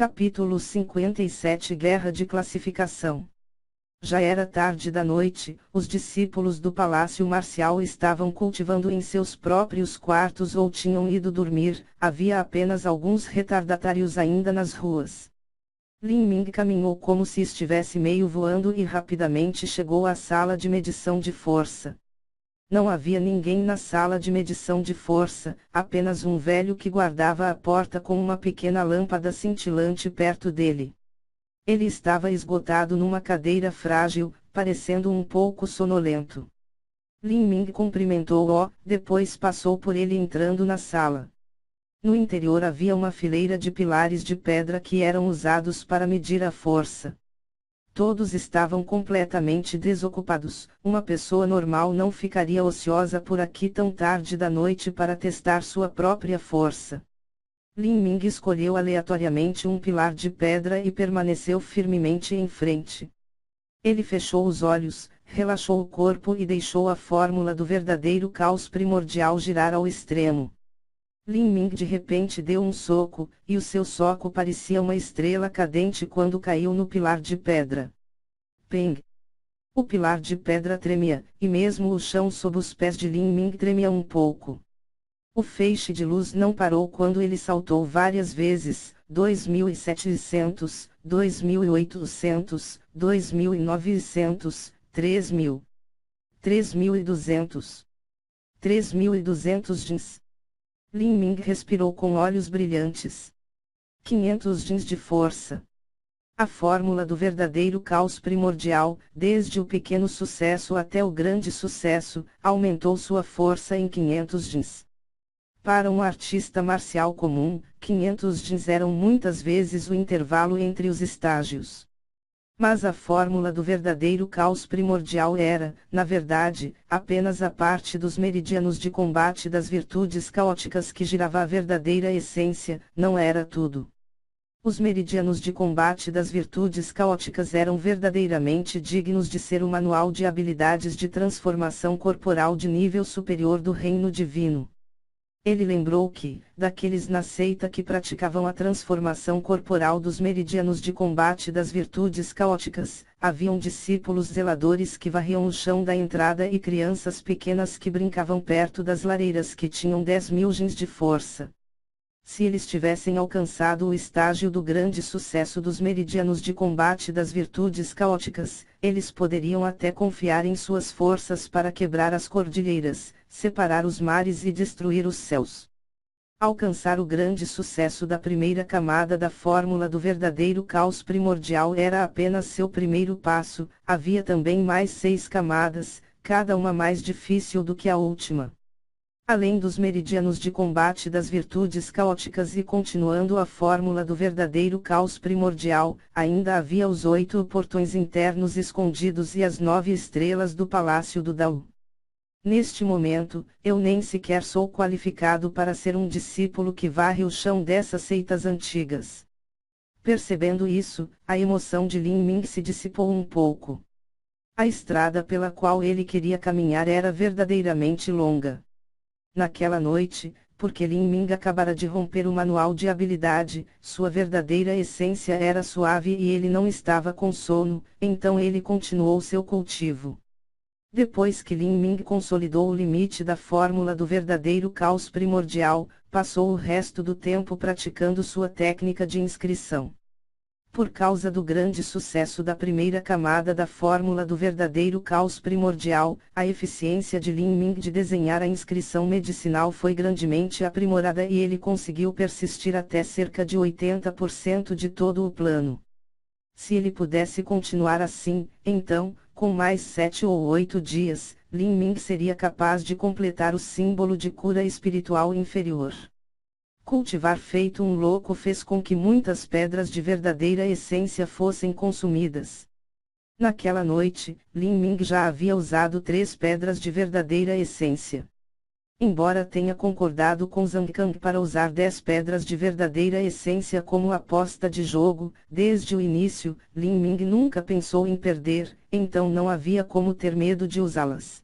Capítulo 57 Guerra de Classificação. Já era tarde da noite, os discípulos do Palácio Marcial estavam cultivando em seus próprios quartos ou tinham ido dormir, havia apenas alguns retardatários ainda nas ruas. Lin Ming caminhou como se estivesse meio voando e rapidamente chegou à sala de medição de força. Não havia ninguém na sala de medição de força, apenas um velho que guardava a porta com uma pequena lâmpada cintilante perto dele. Ele estava esgotado numa cadeira frágil, parecendo um pouco sonolento. Lin Ming cumprimentou-o, depois passou por ele entrando na sala. No interior havia uma fileira de pilares de pedra que eram usados para medir a força. Todos estavam completamente desocupados, uma pessoa normal não ficaria ociosa por aqui tão tarde da noite para testar sua própria força. Lin Ming escolheu aleatoriamente um pilar de pedra e permaneceu firmemente em frente. Ele fechou os olhos, relaxou o corpo e deixou a fórmula do verdadeiro caos primordial girar ao extremo. Lin Ming de repente deu um soco, e o seu soco parecia uma estrela cadente quando caiu no pilar de pedra. Peng! O pilar de pedra tremia, e mesmo o chão sob os pés de Lin Ming tremia um pouco. O feixe de luz não parou quando ele saltou várias vezes, 2.700, 2.800, 2.900, 3.000, 3.200, 3.200 jeans. Lin Ming respirou com olhos brilhantes. 500 jeans de força. A fórmula do verdadeiro caos primordial, desde o pequeno sucesso até o grande sucesso, aumentou sua força em 500 jeans. Para um artista marcial comum, 500 jeans eram muitas vezes o intervalo entre os estágios. Mas a fórmula do verdadeiro caos primordial era, na verdade, apenas a parte dos meridianos de combate das virtudes caóticas que girava a verdadeira essência, não era tudo. Os meridianos de combate das virtudes caóticas eram verdadeiramente dignos de ser o manual de habilidades de transformação corporal de nível superior do reino divino. Ele lembrou que, daqueles na seita que praticavam a transformação corporal dos meridianos de combate das virtudes caóticas, haviam discípulos zeladores que varriam o chão da entrada e crianças pequenas que brincavam perto das lareiras que tinham 10.000 jeans de força. Se eles tivessem alcançado o estágio do grande sucesso dos meridianos de combate das virtudes caóticas, eles poderiam até confiar em suas forças para quebrar as cordilheiras, separar os mares e destruir os céus. Alcançar o grande sucesso da primeira camada da fórmula do verdadeiro caos primordial era apenas seu primeiro passo, havia também mais 6 camadas, cada uma mais difícil do que a última. Além dos meridianos de combate das virtudes caóticas e continuando a fórmula do verdadeiro caos primordial, ainda havia os 8 portões internos escondidos e as 9 estrelas do Palácio do Dao. Neste momento, eu nem sequer sou qualificado para ser um discípulo que varre o chão dessas seitas antigas. Percebendo isso, a emoção de Lin Ming se dissipou um pouco. A estrada pela qual ele queria caminhar era verdadeiramente longa. Naquela noite, porque Lin Ming acabara de romper o manual de habilidade, sua verdadeira essência era suave e ele não estava com sono, então ele continuou seu cultivo. Depois que Lin Ming consolidou o limite da fórmula do verdadeiro caos primordial, passou o resto do tempo praticando sua técnica de inscrição. Por causa do grande sucesso da primeira camada da fórmula do verdadeiro caos primordial, a eficiência de Lin Ming de desenhar a inscrição medicinal foi grandemente aprimorada e ele conseguiu persistir até cerca de 80% de todo o plano. Se ele pudesse continuar assim, então, com mais 7 ou 8 dias, Lin Ming seria capaz de completar o símbolo de cura espiritual inferior. Cultivar feito um louco fez com que muitas pedras de verdadeira essência fossem consumidas. Naquela noite, Lin Ming já havia usado 3 pedras de verdadeira essência. Embora tenha concordado com Zhang Kang para usar 10 pedras de verdadeira essência como aposta de jogo, desde o início, Lin Ming nunca pensou em perder, então não havia como ter medo de usá-las.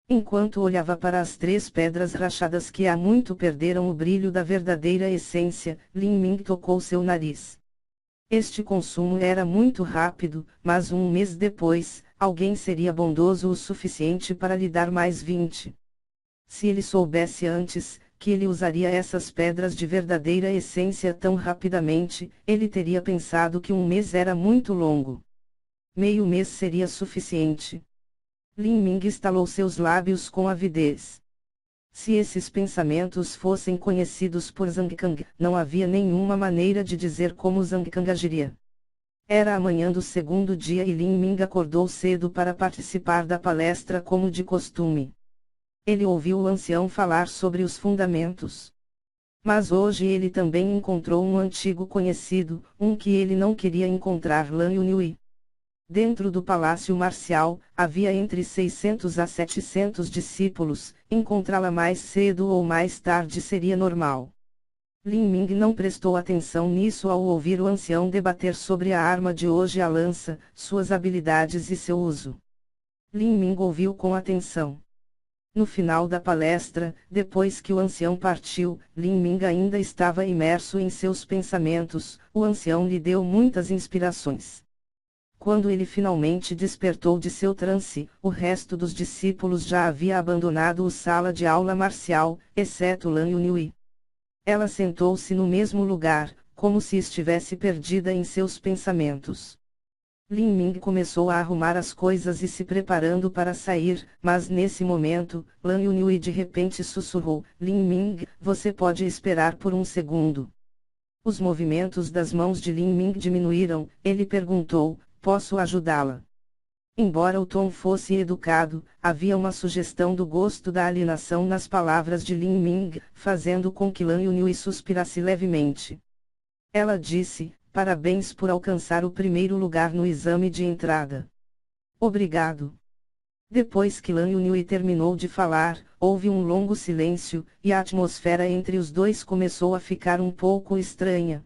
Enquanto olhava para as 3 pedras rachadas que há muito perderam o brilho da verdadeira essência, Lin Ming tocou seu nariz. Este consumo era muito rápido, mas um mês depois, alguém seria bondoso o suficiente para lhe dar mais 20. Se ele soubesse antes, que ele usaria essas pedras de verdadeira essência tão rapidamente, ele teria pensado que um mês era muito longo. Meio mês seria suficiente. Lin Ming estalou seus lábios com avidez. Se esses pensamentos fossem conhecidos por Zhang Kang, não havia nenhuma maneira de dizer como Zhang Kang agiria. Era a manhã do segundo dia e Lin Ming acordou cedo para participar da palestra como de costume. Ele ouviu o ancião falar sobre os fundamentos. Mas hoje ele também encontrou um antigo conhecido, um que ele não queria encontrar, Lan Yunhui. Dentro do palácio marcial, havia entre 600 a 700 discípulos, encontrá-la mais cedo ou mais tarde seria normal. Lin Ming não prestou atenção nisso ao ouvir o ancião debater sobre a arma de hoje, a lança, suas habilidades e seu uso. Lin Ming ouviu com atenção. No final da palestra, depois que o ancião partiu, Lin Ming ainda estava imerso em seus pensamentos. O ancião lhe deu muitas inspirações. Quando ele finalmente despertou de seu transe, o resto dos discípulos já havia abandonado a sala de aula marcial, exceto Lan Yunhui. Ela sentou-se no mesmo lugar, como se estivesse perdida em seus pensamentos. Lin Ming começou a arrumar as coisas e se preparando para sair, mas nesse momento, Lan Yunhui de repente sussurrou: Lin Ming, você pode esperar por um segundo. Os movimentos das mãos de Lin Ming diminuíram. Ele perguntou: posso ajudá-la? Embora o tom fosse educado, havia uma sugestão do gosto da alienação nas palavras de Lin Ming, fazendo com que Lan Yunhui suspirasse levemente. Ela disse: parabéns por alcançar o primeiro lugar no exame de entrada. Obrigado. Depois que Lan Yunhui terminou de falar, houve um longo silêncio, e a atmosfera entre os dois começou a ficar um pouco estranha.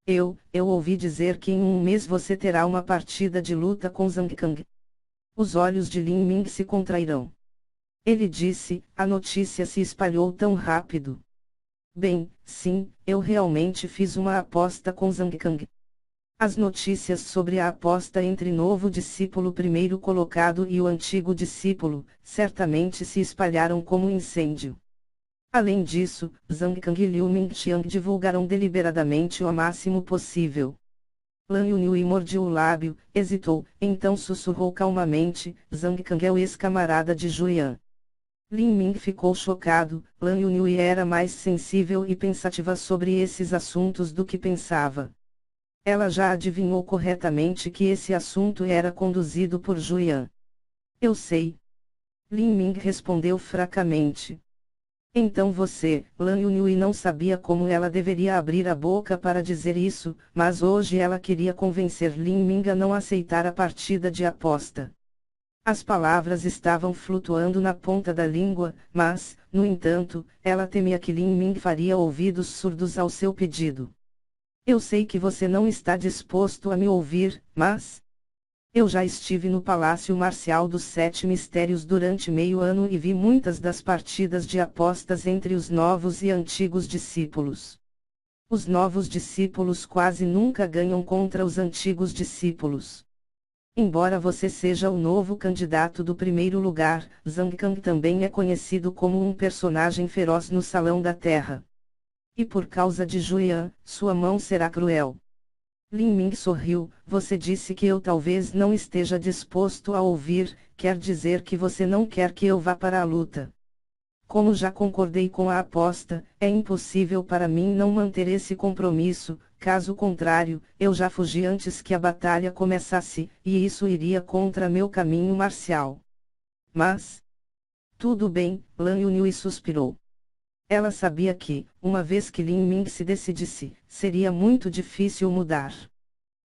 Eu ouvi dizer que em um mês você terá uma partida de luta com Zhang Kang. Os olhos de Lin Ming se contrairão. Ele disse: a notícia se espalhou tão rápido. Bem, sim, eu realmente fiz uma aposta com Zhang Kang. As notícias sobre a aposta entre novo discípulo primeiro colocado e o antigo discípulo, certamente se espalharam como um incêndio. Além disso, Zhang Kang e Liu Mingqiang divulgaram deliberadamente o máximo possível. Lan Yunhui mordiu o lábio, hesitou, então sussurrou calmamente: Zhang Kang é o ex-camarada de Julian. Lin Ming ficou chocado. Lan Yunhui era mais sensível e pensativa sobre esses assuntos do que pensava. Ela já adivinhou corretamente que esse assunto era conduzido por Julian. Eu sei. Lin Ming respondeu fracamente. Então você, Lan Yunhui não sabia como ela deveria abrir a boca para dizer isso, mas hoje ela queria convencer Lin Ming a não aceitar a partida de aposta. As palavras estavam flutuando na ponta da língua, mas, no entanto, ela temia que Lin Ming faria ouvidos surdos ao seu pedido. Eu sei que você não está disposto a me ouvir, mas... Eu já estive no Palácio Marcial dos Sete Mistérios durante meio ano e vi muitas das partidas de apostas entre os novos e antigos discípulos. Os novos discípulos quase nunca ganham contra os antigos discípulos. Embora você seja o novo candidato do primeiro lugar, Zhang Kang também é conhecido como um personagem feroz no Salão da Terra. E por causa de Julian, sua mão será cruel. Lin Ming sorriu. Você disse que eu talvez não esteja disposto a ouvir, quer dizer que você não quer que eu vá para a luta. Como já concordei com a aposta, é impossível para mim não manter esse compromisso, caso contrário, eu já fugi antes que a batalha começasse, e isso iria contra meu caminho marcial. Mas... Tudo bem, Lan Yunhui suspirou. Ela sabia que, uma vez que Lin Ming se decidisse, seria muito difícil mudar.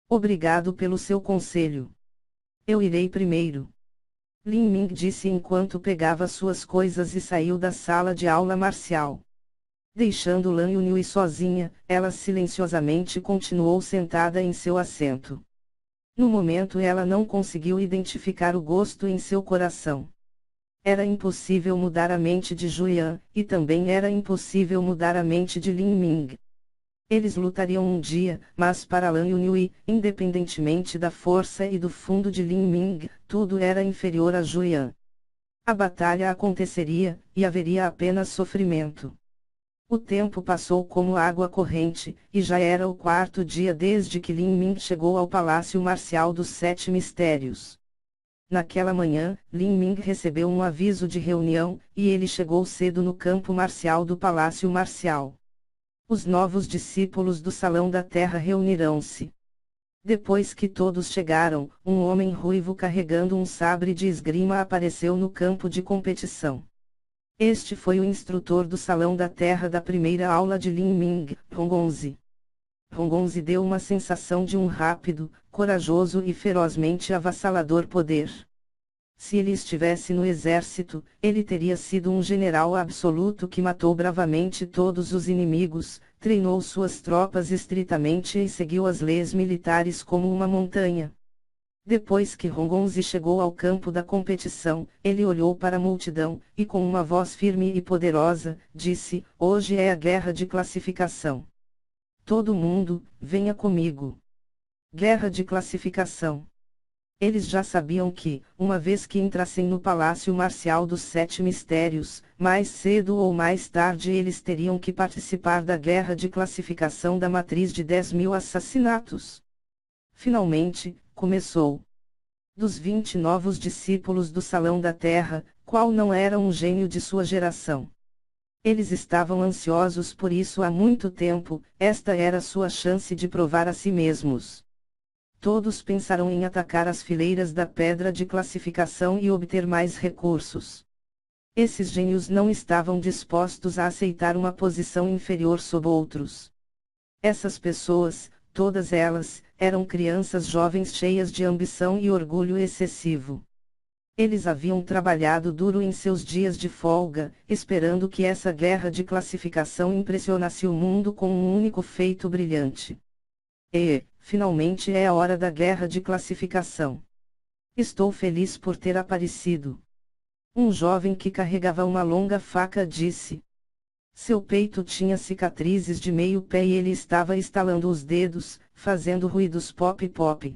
Obrigado pelo seu conselho. Eu irei primeiro. Lin Ming disse enquanto pegava suas coisas e saiu da sala de aula marcial. Deixando Lan Yunhui sozinha, ela silenciosamente continuou sentada em seu assento. No momento ela não conseguiu identificar o gosto em seu coração. Era impossível mudar a mente de Julian, e também era impossível mudar a mente de Lin Ming. Eles lutariam um dia, mas para Lan Yunhui, independentemente da força e do fundo de Lin Ming, tudo era inferior a Julian. A batalha aconteceria, e haveria apenas sofrimento. O tempo passou como água corrente, e já era o quarto dia desde que Lin Ming chegou ao Palácio Marcial dos Sete Mistérios. Naquela manhã, Lin Ming recebeu um aviso de reunião, e ele chegou cedo no campo marcial do Palácio Marcial. Os novos discípulos do Salão da Terra reunirão-se. Depois que todos chegaram, um homem ruivo carregando um sabre de esgrima apareceu no campo de competição. Este foi o instrutor do Salão da Terra da primeira aula de Lin Ming, Hongongzi. Hongongzi deu uma sensação de um rápido, corajoso e ferozmente avassalador poder. Se ele estivesse no exército, ele teria sido um general absoluto que matou bravamente todos os inimigos, treinou suas tropas estritamente e seguiu as leis militares como uma montanha. Depois que Hongongzi chegou ao campo da competição, ele olhou para a multidão, e com uma voz firme e poderosa, disse: "Hoje é a guerra de classificação. Todo mundo, venha comigo." Guerra de classificação. Eles já sabiam que, uma vez que entrassem no Palácio Marcial dos Sete Mistérios, mais cedo ou mais tarde eles teriam que participar da guerra de classificação da matriz de 10.000 assassinatos. Finalmente, começou. Dos 20 novos discípulos do Salão da Terra, qual não era um gênio de sua geração? Eles estavam ansiosos por isso há muito tempo, esta era sua chance de provar a si mesmos. Todos pensaram em atacar as fileiras da pedra de classificação e obter mais recursos. Esses gênios não estavam dispostos a aceitar uma posição inferior sob outros. Essas pessoas, todas elas, eram crianças jovens cheias de ambição e orgulho excessivo. Eles haviam trabalhado duro em seus dias de folga, esperando que essa guerra de classificação impressionasse o mundo com um único feito brilhante. E, finalmente é a hora da guerra de classificação. Estou feliz por ter aparecido. Um jovem que carregava uma longa faca disse. Seu peito tinha cicatrizes de meio pé e ele estava estalando os dedos, fazendo ruídos pop-pop.